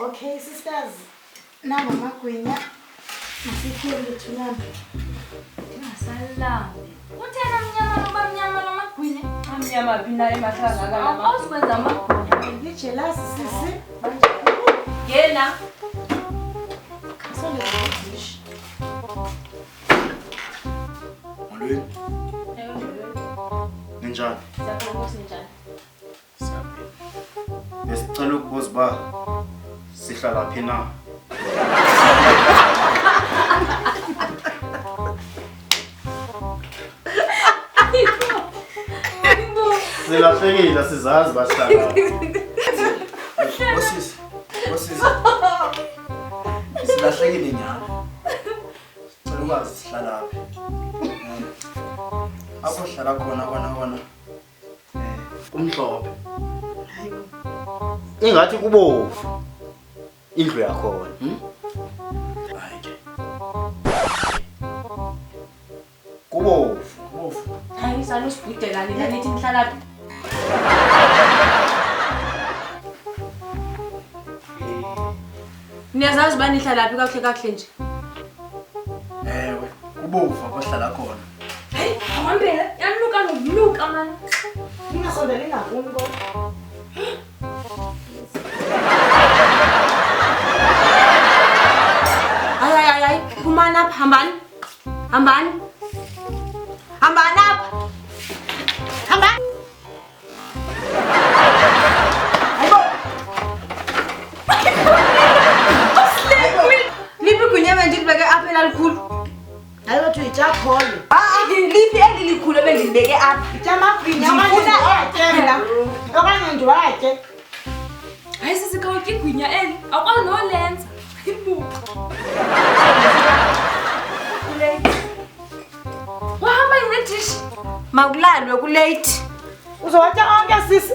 Okay, sisters. Nanga magwinya. Masikhele thulana. Sihlalaphi. Uthena mnyama noba mnyama lamagwinya. Amnyama phina emahlanga kalama. Awuzikwenza amagwinya. Ngijealous sisi. Yena. Kasole dish. Molweni. Ninjani? Siyabonga sinjani. Siyaphila. Besicela ukubuza uba Sihlalaphi na? Silahlekile sizazi basihlala. Bosisi. Silahlekile nyana. Cela ukwazi Sihlalaphi. Apho hlala khona kona. Umhlophe. Ingathi kubovu. Indlu yakhona. Hayi ke. Kubovu. Hayi sana usibhudelani lanithi Sihlalaphi. Niyazazi bani Sihlalaphi kahle nje. Ewe, kubovu apho hlala khona. Hayi, awambela, yanuka nokunuka man. Ningasondeli ngakuni kodwa. Hayi, phumani apha, hambani. Hambani apha. Hambani. Hayibo. Liphi igwinya bendilibeke apha elalikhulu? Hayi wethu ijakholo. Liphi endilikhulu ebendilibeke apha? Jamagwinya okanye okanye ndiwatye. Hayi sisikawutya igwinya eli, akwazi nolenza. Ibuqa. Wahamba nedish. Makulalwe kulate. Uzowatya onke sisi.